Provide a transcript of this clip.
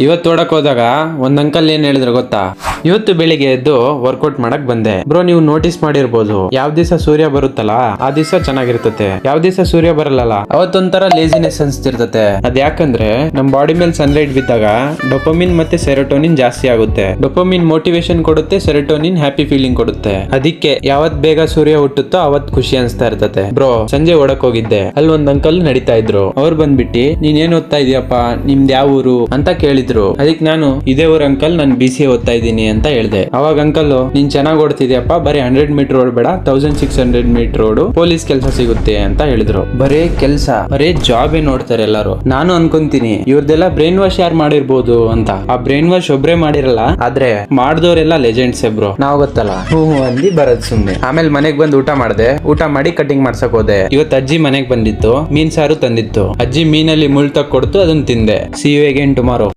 ಇವತ್ತು ಓಡಕ್ ಹೋದಾಗ ಒಂದ್ ಅಂಕಲ್ ಏನ್ ಹೇಳಿದ್ರು ಗೊತ್ತಾ? ಇವತ್ತು ಬೆಳಿಗ್ಗೆ ಎದ್ದು ವರ್ಕೌಟ್ ಮಾಡಕ್ ಬಂದೆ. ಬ್ರೋ, ನೀವು ನೋಟಿಸ್ ಮಾಡಿರ್ಬೋದು, ಯಾವ ದಿವಸ ಸೂರ್ಯ ಬರುತ್ತಲ್ಲ ಆ ದಿವಸ ಚೆನ್ನಾಗಿರ್ತತೆ, ಯಾವ ದಿವಸ ಸೂರ್ಯ ಬರಲ್ಲ ಅವತ್ತೊಂಥರ ಲೇಜಿನೆಸ್ ಅನ್ಸ್ತಿರ್ತತೆ. ಅದ್ ಯಾಕಂದ್ರೆ ನಮ್ ಬಾಡಿ ಮೇಲೆ ಸನ್ಲೈಟ್ ಬಿದ್ದಾಗ ಡೊಪಮಿನ್ ಮತ್ತೆ ಸೆರೋಟೋನಿನ್ ಜಾಸ್ತಿ ಆಗುತ್ತೆ. ಡೊಪಮಿನ್ ಮೋಟಿವೇಶನ್ ಕೊಡುತ್ತೆ, ಸೆರೋಟೋನಿನ್ ಹ್ಯಾಪಿ ಫೀಲಿಂಗ್ ಕೊಡುತ್ತೆ. ಅದಕ್ಕೆ ಯಾವತ್ ಬೇಗ ಸೂರ್ಯ ಹುಟ್ಟುತ್ತೋ ಅವತ್ ಖುಷಿ ಅನ್ಸ್ತಾ ಇರ್ತತೆ. ಬ್ರೋ, ಸಂಜೆ ಓಡಕ್ ಹೋಗಿದ್ದೆ, ಅಲ್ಲಿ ಒಂದ್ ಅಂಕಲ್ ನಡೀತಾ ಇದ್ರು. ಅವ್ರು ಬಂದ್ಬಿಟ್ಟು ನೀನ್ ಏನ್ ಓದ್ತಾ ಇದೀಯಪ್ಪ, ನಿಮ್ದು ಯಾವ ಊರು ಅಂತ ಕೇಳಿದ್ರು. ಅದಕ್ಕೆ ನಾನು ಇದೇ ಊರ್ ಅಂಕಲ್, ನಾನು BCA ಓದ್ತಾ ಇದ್ದೀನಿ ಅಂತ ಹೇಳ್ದೆ. ಅವಾಗ ಅಂಕಲ್, ನೀನ್ ಚೆನ್ನಾಗ್ ಓಡ್ತಿದ್ಯಪ್ಪ, ಬರೀ 100 ಮೀಟರ್ ಓಡ್ಬೇಡ, 1600 ಮೀಟರ್ ಓಡು, ಪೊಲೀಸ್ ಕೆಲಸ ಸಿಗುತ್ತೆ ಅಂತ ಹೇಳಿದ್ರು. ಬರೇ ಕೆಲ್ಸ, ಬರೇ ಜಾಬ್ ನೋಡ್ತಾರೆ ಎಲ್ಲಾರು. ನಾನು ಅನ್ಕೊಂತೀನಿ ಇವ್ರದೆಲ್ಲ ಬ್ರೈನ್ ವಾಶ್ ಯಾರು ಮಾಡಿರ್ಬೋದು ಅಂತ. ಆ ಬ್ರೈನ್ ವಾಶ್ ಒಬ್ರೇ ಮಾಡಿರಲ್ಲ, ಆದ್ರೆ ಮಾಡ್ದವ್ರೆಲ್ಲ ಲೆಜೆಂಡ್ಸ್ ಬ್ರೋ. ನಾವ್ ಗೊತ್ತಲ್ಲ ಹೂ ಅಂದಿ ಬರದ್ ಸುಮ್ನೆ. ಆಮೇಲೆ ಮನೆಗ್ ಬಂದು ಊಟ ಮಾಡ್ದೆ. ಊಟ ಮಾಡಿ ಕಟಿಂಗ್ ಮಾಡ್ಸಕ್ ಹೋದೆ. ಇವತ್ತು ಅಜ್ಜಿ ಮನೆಗ್ ಬಂದಿತ್ತು, ಮೀನ್ ಸಾರು ತಂದಿತ್ತು. ಅಜ್ಜಿ ಮೀನಲ್ಲಿ ಮುಳ್ ತಕ್ಕೊಡ್ತು, ಅದನ್ನ ತಿಂದೆ. See you again tomorrow.